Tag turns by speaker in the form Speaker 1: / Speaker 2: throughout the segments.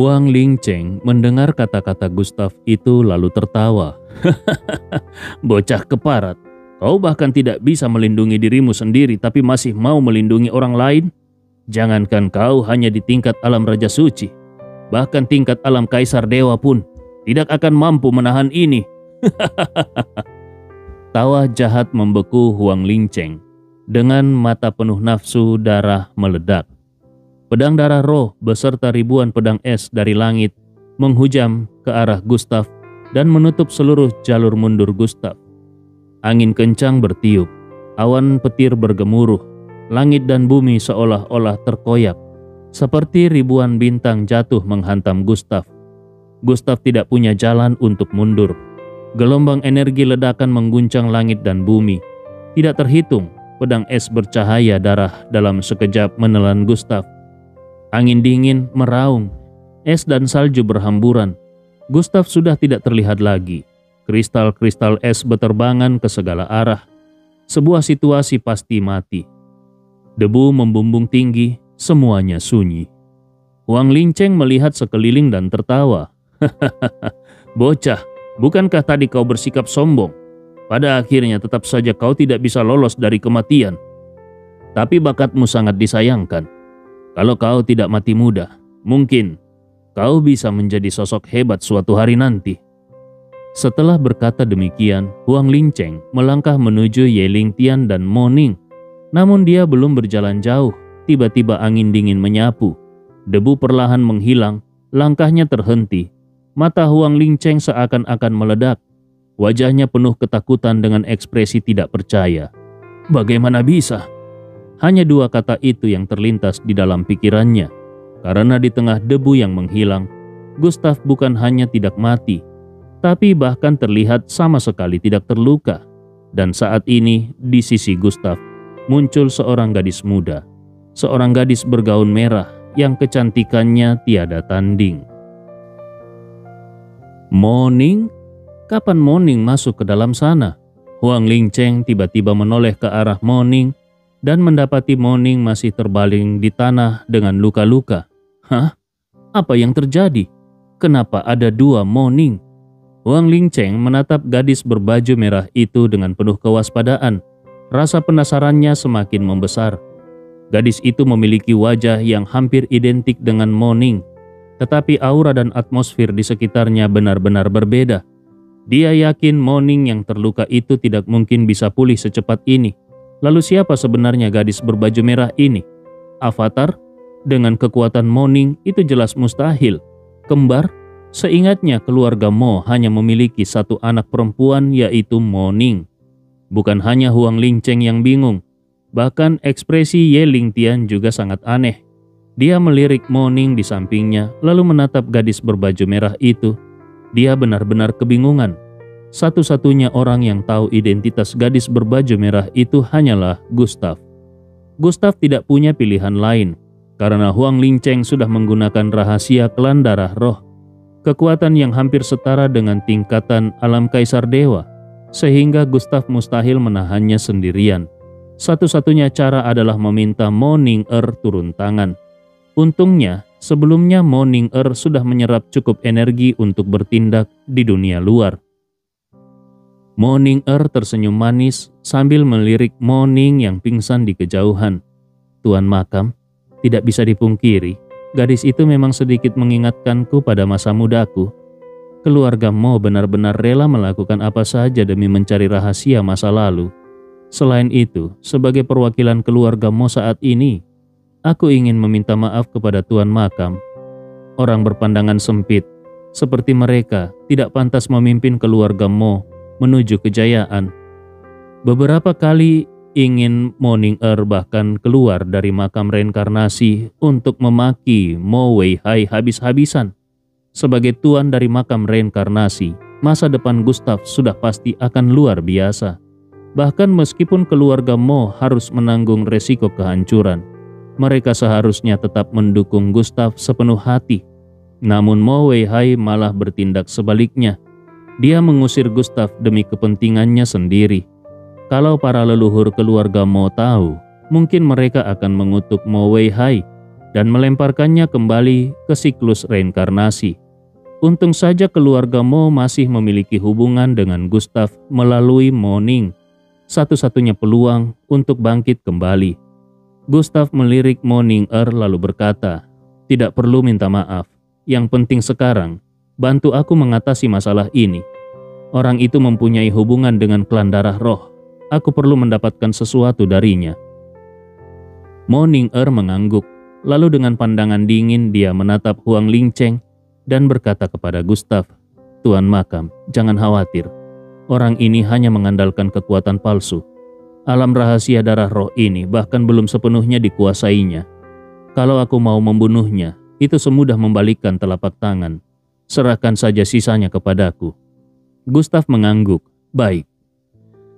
Speaker 1: Huang Lingcheng mendengar kata-kata Gustav itu lalu tertawa. Bocah keparat, kau bahkan tidak bisa melindungi dirimu sendiri tapi masih mau melindungi orang lain? Jangankan kau hanya di tingkat alam Raja Suci, bahkan tingkat alam Kaisar Dewa pun tidak akan mampu menahan ini. Tawa jahat membeku Huang Lingcheng. Dengan mata penuh nafsu, darah meledak. Pedang darah roh beserta ribuan pedang es dari langit menghujam ke arah Gustav dan menutup seluruh jalur mundur Gustav. Angin kencang bertiup, awan petir bergemuruh, langit dan bumi seolah-olah terkoyak, seperti ribuan bintang jatuh menghantam Gustav. Gustav tidak punya jalan untuk mundur. Gelombang energi ledakan mengguncang langit dan bumi. Tidak terhitung, pedang es bercahaya darah dalam sekejap menelan Gustav. Angin dingin meraung, es dan salju berhamburan. Gustav sudah tidak terlihat lagi. Kristal-kristal es berterbangan ke segala arah. Sebuah situasi pasti mati. Debu membumbung tinggi, semuanya sunyi. Huang Lingcheng melihat sekeliling dan tertawa. Bocah, bukankah tadi kau bersikap sombong? Pada akhirnya tetap saja kau tidak bisa lolos dari kematian. Tapi bakatmu sangat disayangkan. Kalau kau tidak mati muda, mungkin kau bisa menjadi sosok hebat suatu hari nanti. Setelah berkata demikian, Huang Lingcheng melangkah menuju Ye Lingtian dan Mo Ning. Namun dia belum berjalan jauh, tiba-tiba angin dingin menyapu. Debu perlahan menghilang, langkahnya terhenti. Mata Huang Lingcheng seakan-akan meledak. Wajahnya penuh ketakutan dengan ekspresi tidak percaya. Bagaimana bisa? Hanya dua kata itu yang terlintas di dalam pikirannya. Karena di tengah debu yang menghilang, Gustav bukan hanya tidak mati, tapi bahkan terlihat sama sekali tidak terluka. Dan saat ini di sisi Gustav muncul seorang gadis muda. Seorang gadis bergaun merah yang kecantikannya tiada tanding. Mo Ning? Kapan Mo Ning masuk ke dalam sana? Huang Lingcheng tiba-tiba menoleh ke arah Mo Ning dan mendapati Mo Ning masih terbaling di tanah dengan luka-luka. Hah? Apa yang terjadi? Kenapa ada dua Mo Ning? Huang Lingcheng menatap gadis berbaju merah itu dengan penuh kewaspadaan. Rasa penasarannya semakin membesar. Gadis itu memiliki wajah yang hampir identik dengan Mo Ning, tetapi aura dan atmosfer di sekitarnya benar-benar berbeda. Dia yakin Mo Ning yang terluka itu tidak mungkin bisa pulih secepat ini. Lalu siapa sebenarnya gadis berbaju merah ini? Avatar? Dengan kekuatan Mo Ning itu jelas mustahil. Kembar? Seingatnya keluarga Mo hanya memiliki satu anak perempuan, yaitu Mo Ning. Bukan hanya Huang Lingcheng yang bingung, bahkan ekspresi Ye Lingtian juga sangat aneh. Dia melirik Mo Ning di sampingnya lalu menatap gadis berbaju merah itu. Dia benar-benar kebingungan. Satu-satunya orang yang tahu identitas gadis berbaju merah itu hanyalah Gustav. Gustav tidak punya pilihan lain, karena Huang Lingcheng sudah menggunakan rahasia klan darah roh. Kekuatan yang hampir setara dengan tingkatan alam Kaisar Dewa, sehingga Gustav mustahil menahannya sendirian. Satu-satunya cara adalah meminta Mo Ning-er turun tangan. Untungnya, sebelumnya Mo Ning-er sudah menyerap cukup energi untuk bertindak di dunia luar. Mo Ning-er tersenyum manis sambil melirik Mo Ning yang pingsan di kejauhan. Tuan Makam, tidak bisa dipungkiri, gadis itu memang sedikit mengingatkanku pada masa mudaku. Keluarga Mo benar-benar rela melakukan apa saja demi mencari rahasia masa lalu. Selain itu, sebagai perwakilan keluarga Mo saat ini, aku ingin meminta maaf kepada Tuan Makam. Orang berpandangan sempit, seperti mereka, tidak pantas memimpin keluarga Mo menuju kejayaan. Beberapa kali ingin Mo Ning-er bahkan keluar dari makam reinkarnasi untuk memaki Mo Weihai habis-habisan. Sebagai tuan dari makam reinkarnasi, masa depan Gustav sudah pasti akan luar biasa. Bahkan meskipun keluarga Mo harus menanggung resiko kehancuran, mereka seharusnya tetap mendukung Gustav sepenuh hati. Namun Mo Weihai malah bertindak sebaliknya. Dia mengusir Gustav demi kepentingannya sendiri. Kalau para leluhur keluarga Mo tahu, mungkin mereka akan mengutuk Mo Weihai. dan melemparkannya kembali ke siklus reinkarnasi. Untung saja keluarga Mo masih memiliki hubungan dengan Gustav melalui Mo Ning, satu-satunya peluang untuk bangkit kembali. Gustav melirik Mo Ning lalu berkata, "Tidak perlu minta maaf. Yang penting sekarang, bantu aku mengatasi masalah ini. Orang itu mempunyai hubungan dengan klan darah roh. Aku perlu mendapatkan sesuatu darinya." Mo Ning mengangguk. Lalu dengan pandangan dingin dia menatap Huang Lingcheng dan berkata kepada Gustav, "Tuan Makam, jangan khawatir. Orang ini hanya mengandalkan kekuatan palsu. Alam rahasia darah roh ini bahkan belum sepenuhnya dikuasainya. Kalau aku mau membunuhnya, itu semudah membalikkan telapak tangan. Serahkan saja sisanya kepadaku." Gustav mengangguk. "Baik."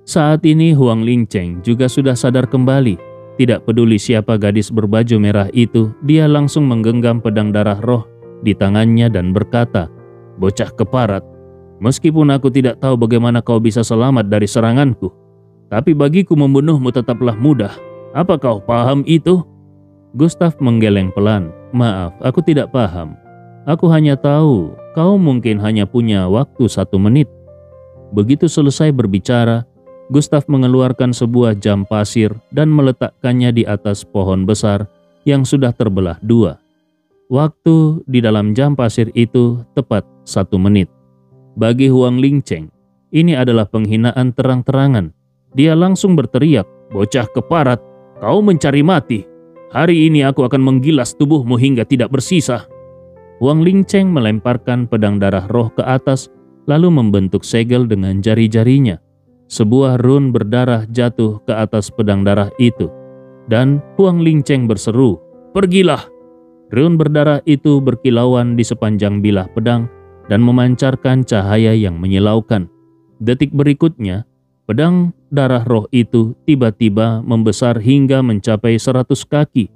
Speaker 1: Saat ini Huang Lingcheng juga sudah sadar kembali. Tidak peduli siapa gadis berbaju merah itu, dia langsung menggenggam pedang darah roh di tangannya dan berkata, "Bocah keparat, meskipun aku tidak tahu bagaimana kau bisa selamat dari seranganku, tapi bagiku membunuhmu tetaplah mudah. Apa kau paham itu?" Gustav menggeleng pelan. "Maaf, aku tidak paham. Aku hanya tahu kau mungkin hanya punya waktu 1 menit." Begitu selesai berbicara, Gustav mengeluarkan sebuah jam pasir dan meletakkannya di atas pohon besar yang sudah terbelah 2. Waktu di dalam jam pasir itu tepat 1 menit. Bagi Huang Lingcheng, ini adalah penghinaan terang-terangan. Dia langsung berteriak, "Bocah keparat, kau mencari mati. Hari ini aku akan menggilas tubuhmu hingga tidak bersisa." Huang Lingcheng melemparkan pedang darah roh ke atas lalu membentuk segel dengan jari-jarinya. Sebuah rune berdarah jatuh ke atas pedang darah itu, dan Huang Lingcheng berseru, "Pergilah!" Rune berdarah itu berkilauan di sepanjang bilah pedang dan memancarkan cahaya yang menyilaukan. Detik berikutnya, pedang darah roh itu tiba-tiba membesar hingga mencapai 100 kaki.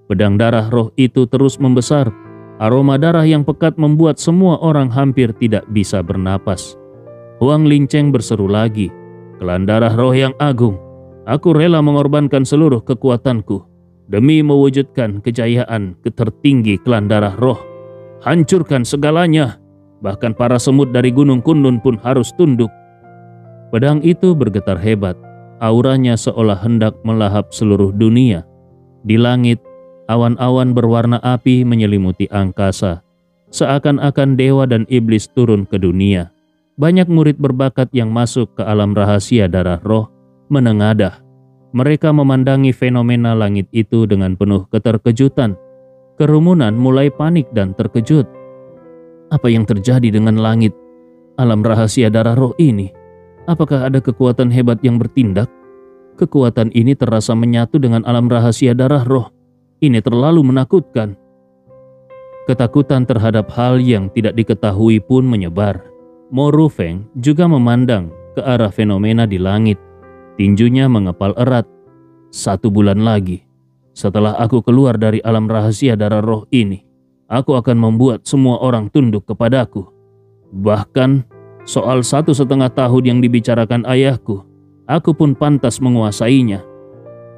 Speaker 1: Pedang darah roh itu terus membesar. Aroma darah yang pekat membuat semua orang hampir tidak bisa bernapas. Huang Lingcheng berseru lagi, "Klan darah roh yang agung, aku rela mengorbankan seluruh kekuatanku demi mewujudkan kejayaan tertinggi klan darah roh. Hancurkan segalanya, bahkan para semut dari Gunung Kunlun pun harus tunduk." Pedang itu bergetar hebat, auranya seolah hendak melahap seluruh dunia. Di langit, awan-awan berwarna api menyelimuti angkasa, seakan-akan dewa dan iblis turun ke dunia. Banyak murid berbakat yang masuk ke alam rahasia darah roh menengadah. Mereka memandangi fenomena langit itu dengan penuh keterkejutan. Kerumunan mulai panik dan terkejut. Apa yang terjadi dengan langit alam rahasia darah roh ini? Apakah ada kekuatan hebat yang bertindak? Kekuatan ini terasa menyatu dengan alam rahasia darah roh. Ini terlalu menakutkan. Ketakutan terhadap hal yang tidak diketahui pun menyebar. Mo Rufeng juga memandang ke arah fenomena di langit. Tinjunya mengepal erat. 1 bulan lagi, setelah aku keluar dari alam rahasia darah roh ini, aku akan membuat semua orang tunduk kepadaku. Bahkan soal 1,5 tahun yang dibicarakan ayahku, aku pun pantas menguasainya.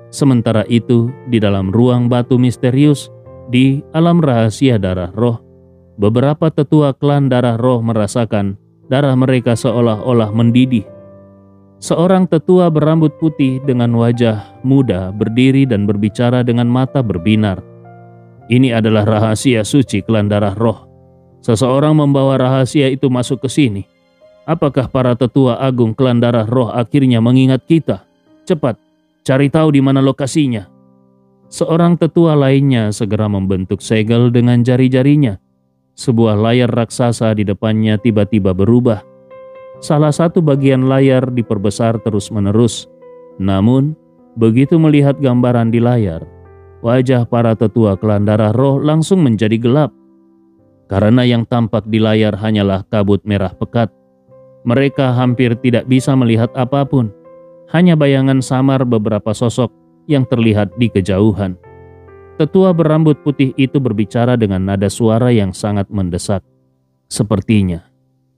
Speaker 1: Sementara itu, di dalam ruang batu misterius, di alam rahasia darah roh, beberapa tetua klan darah roh merasakan darah mereka seolah-olah mendidih. Seorang tetua berambut putih dengan wajah muda berdiri dan berbicara dengan mata berbinar. "Ini adalah rahasia suci klan darah roh. Seseorang membawa rahasia itu masuk ke sini. Apakah para tetua agung klan darah roh akhirnya mengingat kita? Cepat, cari tahu di mana lokasinya." Seorang tetua lainnya segera membentuk segel dengan jari-jarinya. Sebuah layar raksasa di depannya tiba-tiba berubah. Salah satu bagian layar diperbesar terus-menerus. Namun, begitu melihat gambaran di layar, wajah para tetua klan darah roh langsung menjadi gelap. Karena yang tampak di layar hanyalah kabut merah pekat. Mereka hampir tidak bisa melihat apapun. Hanya bayangan samar beberapa sosok yang terlihat di kejauhan. Tetua berambut putih itu berbicara dengan nada suara yang sangat mendesak. "Sepertinya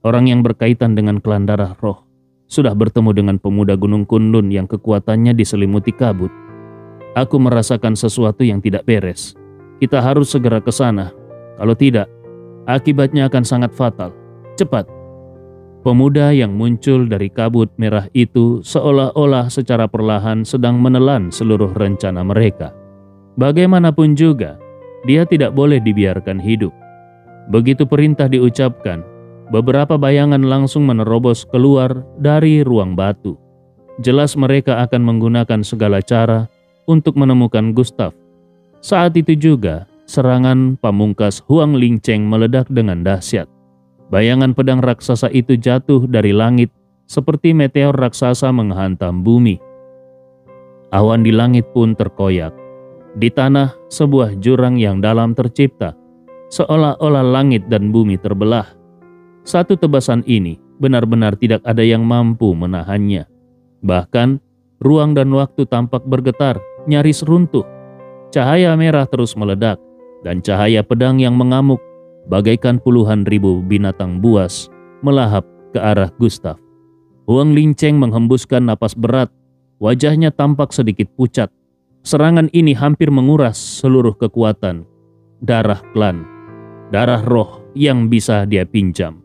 Speaker 1: orang yang berkaitan dengan klan darah roh sudah bertemu dengan pemuda Gunung Kunlun yang kekuatannya diselimuti kabut. Aku merasakan sesuatu yang tidak beres. Kita harus segera ke sana. Kalau tidak, akibatnya akan sangat fatal. Cepat!" Pemuda yang muncul dari kabut merah itu seolah-olah secara perlahan sedang menelan seluruh rencana mereka. Bagaimanapun juga, dia tidak boleh dibiarkan hidup. Begitu perintah diucapkan, beberapa bayangan langsung menerobos keluar dari ruang batu. Jelas mereka akan menggunakan segala cara untuk menemukan Gustav. Saat itu juga, serangan pamungkas Huang Lingcheng meledak dengan dahsyat. Bayangan pedang raksasa itu jatuh dari langit seperti meteor raksasa menghantam bumi. Awan di langit pun terkoyak. Di tanah, sebuah jurang yang dalam tercipta, seolah-olah langit dan bumi terbelah. Satu tebasan ini benar-benar tidak ada yang mampu menahannya. Bahkan, ruang dan waktu tampak bergetar, nyaris runtuh. Cahaya merah terus meledak, dan cahaya pedang yang mengamuk, bagaikan puluhan ribu binatang buas, melahap ke arah Gustav. Huang Lingcheng menghembuskan napas berat, wajahnya tampak sedikit pucat. Serangan ini hampir menguras seluruh kekuatan, darah klan, darah roh yang bisa dia pinjam.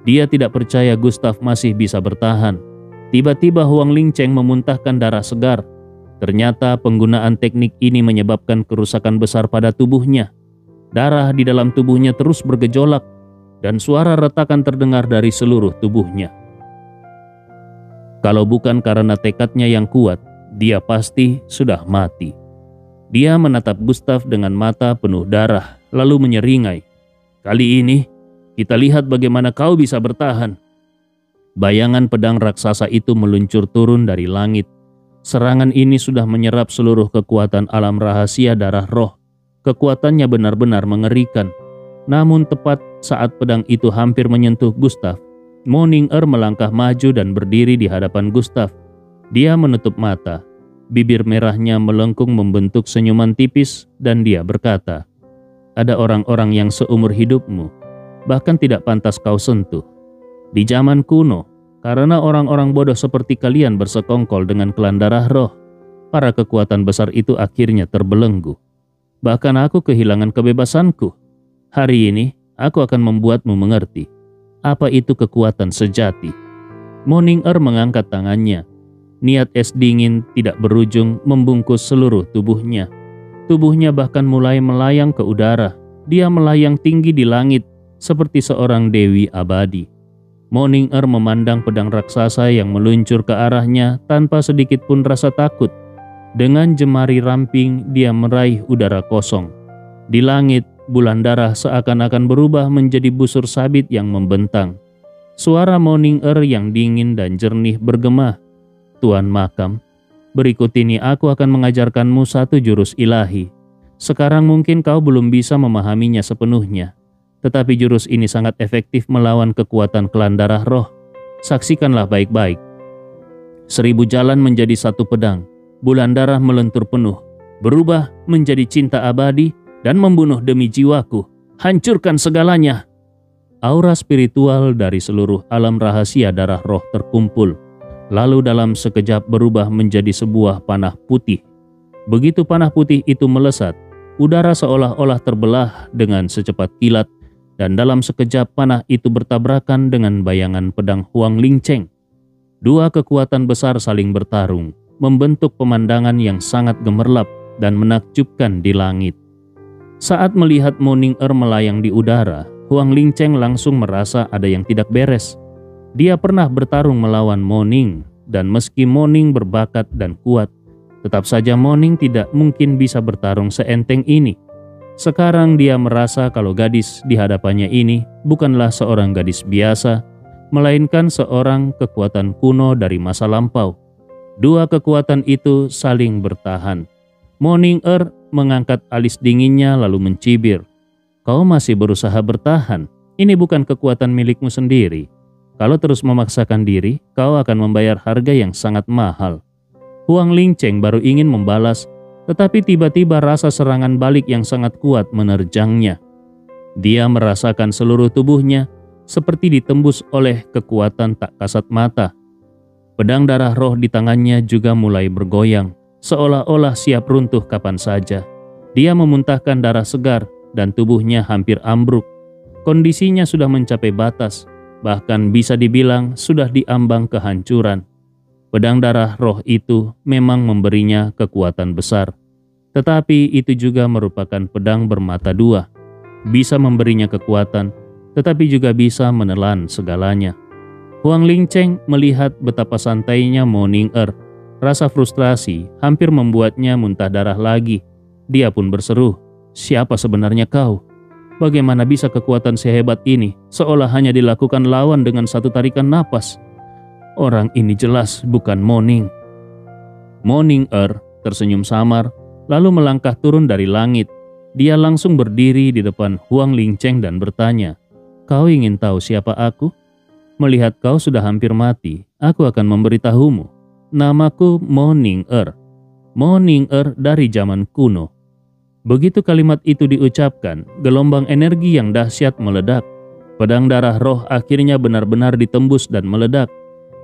Speaker 1: Dia tidak percaya Gustav masih bisa bertahan. Tiba-tiba Huang Lingcheng memuntahkan darah segar. Ternyata penggunaan teknik ini menyebabkan kerusakan besar pada tubuhnya. Darah di dalam tubuhnya terus bergejolak, dan suara retakan terdengar dari seluruh tubuhnya. Kalau bukan karena tekadnya yang kuat, dia pasti sudah mati. Dia menatap Gustav dengan mata penuh darah, lalu menyeringai. "Kali ini, kita lihat bagaimana kau bisa bertahan." Bayangan pedang raksasa itu meluncur turun dari langit. Serangan ini sudah menyerap seluruh kekuatan alam rahasia darah roh. Kekuatannya benar-benar mengerikan. Namun tepat saat pedang itu hampir menyentuh Gustav, Mo Ning-er melangkah maju dan berdiri di hadapan Gustav. Dia menutup mata. Bibir merahnya melengkung membentuk senyuman tipis dan dia berkata, "Ada orang-orang yang seumur hidupmu, bahkan tidak pantas kau sentuh. Di zaman kuno, karena orang-orang bodoh seperti kalian bersekongkol dengan klan darah roh, para kekuatan besar itu akhirnya terbelenggu. Bahkan aku kehilangan kebebasanku. Hari ini, aku akan membuatmu mengerti apa itu kekuatan sejati." Mo Ning-er mengangkat tangannya. Niat es dingin tidak berujung membungkus seluruh tubuhnya. Tubuhnya bahkan mulai melayang ke udara. Dia melayang tinggi di langit seperti seorang dewi abadi. Mo Ning-er memandang pedang raksasa yang meluncur ke arahnya tanpa sedikit pun rasa takut. Dengan jemari ramping dia meraih udara kosong. Di langit, bulan darah seakan-akan berubah menjadi busur sabit yang membentang. Suara Mo Ning-er yang dingin dan jernih bergema, "Tuan Makam, berikut ini aku akan mengajarkanmu satu jurus ilahi. Sekarang mungkin kau belum bisa memahaminya sepenuhnya, tetapi jurus ini sangat efektif melawan kekuatan klan darah roh. Saksikanlah baik-baik." 1000 jalan menjadi satu pedang. Bulan darah melentur penuh, berubah menjadi cinta abadi dan membunuh demi jiwaku. Hancurkan segalanya. Aura spiritual dari seluruh alam rahasia darah roh terkumpul, lalu dalam sekejap berubah menjadi sebuah panah putih. Begitu panah putih itu melesat, udara seolah-olah terbelah dengan secepat kilat, dan dalam sekejap panah itu bertabrakan dengan bayangan pedang Huang Lingcheng. Dua kekuatan besar saling bertarung, membentuk pemandangan yang sangat gemerlap dan menakjubkan di langit. Saat melihat Mo Ning-er melayang di udara, Huang Lingcheng langsung merasa ada yang tidak beres. Dia pernah bertarung melawan Mo Ning, dan meski Mo Ning berbakat dan kuat, tetap saja Mo Ning tidak mungkin bisa bertarung seenteng ini. Sekarang dia merasa kalau gadis di hadapannya ini bukanlah seorang gadis biasa, melainkan seorang kekuatan kuno dari masa lampau. Dua kekuatan itu saling bertahan. Mo Ning-er mengangkat alis dinginnya lalu mencibir. "Kau masih berusaha bertahan? Ini bukan kekuatan milikmu sendiri. Kalau terus memaksakan diri, kau akan membayar harga yang sangat mahal." Huang Lingcheng baru ingin membalas, tetapi tiba-tiba rasa serangan balik yang sangat kuat menerjangnya. Dia merasakan seluruh tubuhnya seperti ditembus oleh kekuatan tak kasat mata. Pedang darah roh di tangannya juga mulai bergoyang, seolah-olah siap runtuh kapan saja. Dia memuntahkan darah segar dan tubuhnya hampir ambruk. Kondisinya sudah mencapai batas, bahkan bisa dibilang sudah diambang kehancuran. Pedang darah roh itu memang memberinya kekuatan besar. Tetapi itu juga merupakan pedang bermata dua. Bisa memberinya kekuatan, tetapi juga bisa menelan segalanya. Huang Lingcheng melihat betapa santainya Mo Ning-er. Rasa frustrasi hampir membuatnya muntah darah lagi. Dia pun berseru, "Siapa sebenarnya kau? Bagaimana bisa kekuatan sehebat ini seolah hanya dilakukan lawan dengan satu tarikan napas? Orang ini jelas bukan Mo Ning." Mo Ning-er tersenyum samar, lalu melangkah turun dari langit. Dia langsung berdiri di depan Huang Lingcheng dan bertanya, "Kau ingin tahu siapa aku? Melihat kau sudah hampir mati, aku akan memberitahumu. Namaku Mo Ning-er. Mo Ning-er dari zaman kuno." Begitu kalimat itu diucapkan, gelombang energi yang dahsyat meledak. Pedang darah roh akhirnya benar-benar ditembus dan meledak.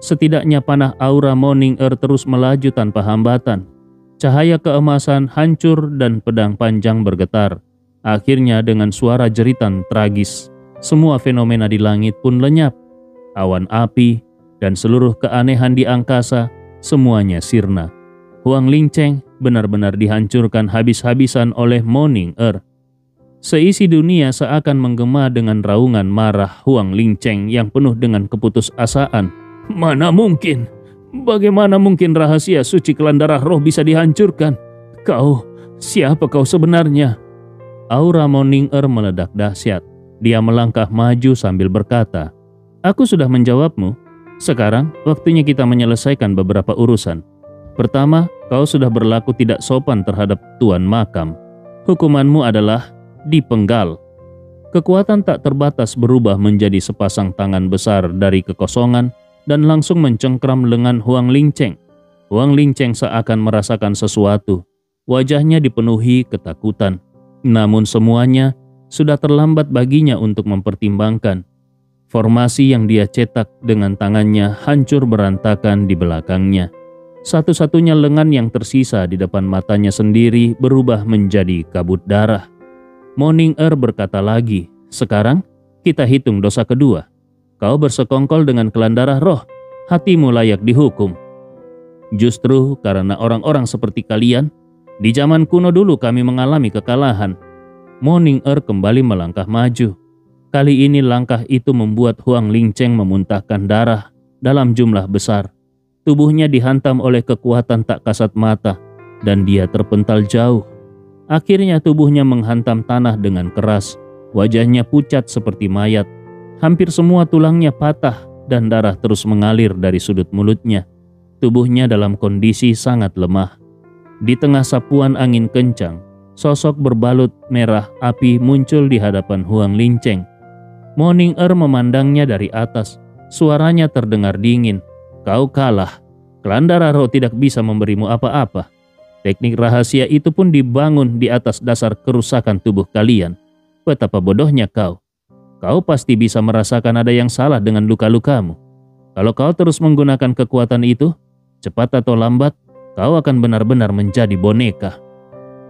Speaker 1: Setidaknya panah aura Mo Ning-er terus melaju tanpa hambatan. Cahaya keemasan hancur dan pedang panjang bergetar. Akhirnya dengan suara jeritan tragis, semua fenomena di langit pun lenyap. Awan api dan seluruh keanehan di angkasa semuanya sirna. Huang Lingcheng benar-benar dihancurkan habis-habisan oleh Mo Ning-er. Seisi dunia seakan menggema dengan raungan marah Huang Lingcheng yang penuh dengan keputusasaan. "Mana mungkin? Bagaimana mungkin rahasia suci klan darah roh bisa dihancurkan? Siapa kau sebenarnya?" Aura Mo Ning-er meledak dahsyat. Dia melangkah maju sambil berkata, "Aku sudah menjawabmu. Sekarang waktunya kita menyelesaikan beberapa urusan. Pertama, kau sudah berlaku tidak sopan terhadap Tuan Makam. Hukumanmu adalah dipenggal." Kekuatan tak terbatas berubah menjadi sepasang tangan besar dari kekosongan dan langsung mencengkram lengan Huang Lingcheng. Huang Lingcheng seakan merasakan sesuatu. Wajahnya dipenuhi ketakutan. Namun semuanya sudah terlambat baginya untuk mempertimbangkan. Formasi yang dia cetak dengan tangannya hancur berantakan di belakangnya. Satu-satunya lengan yang tersisa di depan matanya sendiri berubah menjadi kabut darah. Mo Ning-er berkata lagi, "Sekarang kita hitung dosa kedua. Kau bersekongkol dengan klan darah roh, hatimu layak dihukum. Justru karena orang-orang seperti kalian, di zaman kuno dulu kami mengalami kekalahan." Mo Ning-er kembali melangkah maju. Kali ini langkah itu membuat Huang Lingcheng memuntahkan darah dalam jumlah besar. Tubuhnya dihantam oleh kekuatan tak kasat mata dan dia terpental jauh. Akhirnya tubuhnya menghantam tanah dengan keras. Wajahnya pucat seperti mayat. Hampir semua tulangnya patah dan darah terus mengalir dari sudut mulutnya. Tubuhnya dalam kondisi sangat lemah. Di tengah sapuan angin kencang, sosok berbalut merah api muncul di hadapan Huang Lingcheng. Mo Ning-er memandangnya dari atas. Suaranya terdengar dingin. "Kau kalah. Klan darah roh tidak bisa memberimu apa-apa. Teknik rahasia itu pun dibangun di atas dasar kerusakan tubuh kalian. Betapa bodohnya kau. Kau pasti bisa merasakan ada yang salah dengan luka-lukamu. Kalau kau terus menggunakan kekuatan itu, cepat atau lambat, kau akan benar-benar menjadi boneka."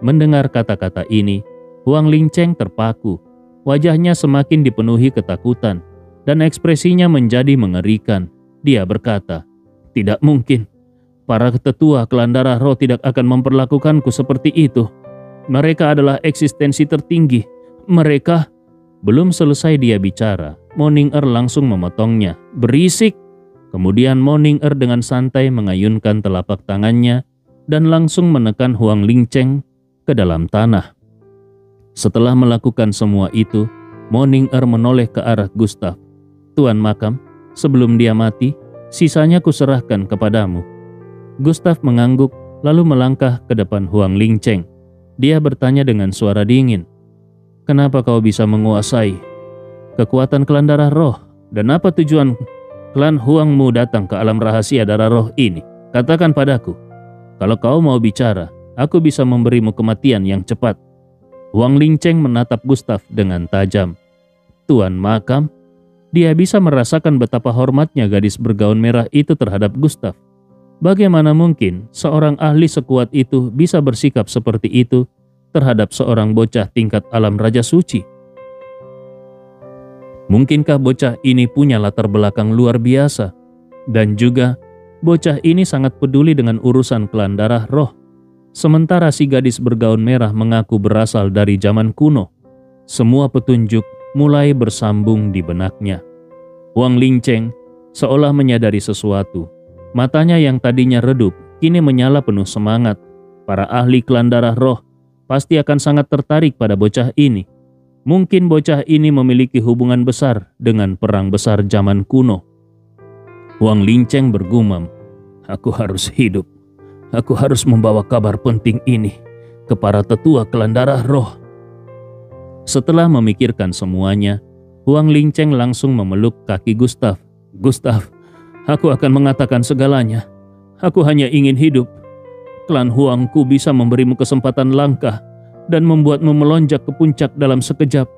Speaker 1: Mendengar kata-kata ini, Huang Lingcheng terpaku. Wajahnya semakin dipenuhi ketakutan dan ekspresinya menjadi mengerikan. Dia berkata, "Tidak mungkin. Para tetua klan darah roh tidak akan memperlakukanku seperti itu. Mereka adalah eksistensi tertinggi. Mereka..." Belum selesai dia bicara, Mo Ning-er langsung memotongnya. "Berisik!" Kemudian Mo Ning-er dengan santai mengayunkan telapak tangannya dan langsung menekan Huang Lingcheng ke dalam tanah. Setelah melakukan semua itu, Mo Ning-er menoleh ke arah Gustav. "Tuan Makam, sebelum dia mati, sisanya kuserahkan kepadamu." Gustav mengangguk lalu melangkah ke depan Huang Lingcheng. Dia bertanya dengan suara dingin, "Kenapa kau bisa menguasai kekuatan klan darah roh? Dan apa tujuan klan Huangmu datang ke alam rahasia darah roh ini? Katakan padaku. Kalau kau mau bicara, aku bisa memberimu kematian yang cepat." Huang Lingcheng menatap Gustav dengan tajam. Tuan Makam, dia bisa merasakan betapa hormatnya gadis bergaun merah itu terhadap Gustav. Bagaimana mungkin seorang ahli sekuat itu bisa bersikap seperti itu terhadap seorang bocah tingkat alam Raja Suci? Mungkinkah bocah ini punya latar belakang luar biasa? Dan juga, bocah ini sangat peduli dengan urusan klan darah roh. Sementara si gadis bergaun merah mengaku berasal dari zaman kuno. Semua petunjuk mulai bersambung di benaknya. Huang Lingcheng seolah menyadari sesuatu. Matanya yang tadinya redup, kini menyala penuh semangat. Para ahli klan darah roh pasti akan sangat tertarik pada bocah ini. Mungkin bocah ini memiliki hubungan besar dengan perang besar zaman kuno. Huang Lingcheng bergumam, "Aku harus hidup. Aku harus membawa kabar penting ini ke para tetua klan darah roh." Setelah memikirkan semuanya, Huang Lingcheng langsung memeluk kaki Gustav. "Gustav, aku akan mengatakan segalanya. Aku hanya ingin hidup. Klan Huangku bisa memberimu kesempatan langkah dan membuatmu melonjak ke puncak dalam sekejap."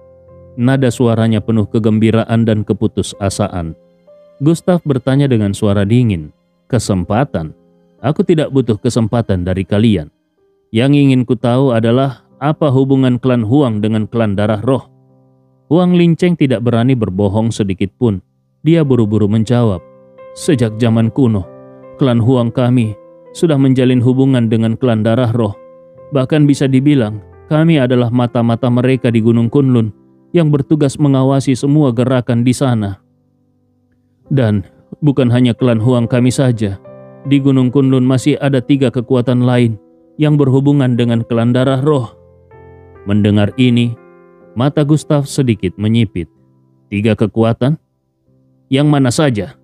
Speaker 1: Nada suaranya penuh kegembiraan dan keputusasaan. Gustav bertanya dengan suara dingin, "Kesempatan? Aku tidak butuh kesempatan dari kalian. Yang ingin ku tahu adalah apa hubungan klan Huang dengan klan darah roh?" Huang Lingcheng tidak berani berbohong sedikit pun. Dia buru-buru menjawab, "Sejak zaman kuno, klan Huang kami sudah menjalin hubungan dengan klan darah roh. Bahkan bisa dibilang, kami adalah mata-mata mereka di Gunung Kunlun yang bertugas mengawasi semua gerakan di sana. Dan bukan hanya klan Huang kami saja. Di Gunung Kunlun masih ada 3 kekuatan lain yang berhubungan dengan klan darah roh." Mendengar ini, mata Gustav sedikit menyipit. 3 kekuatan? Yang mana saja?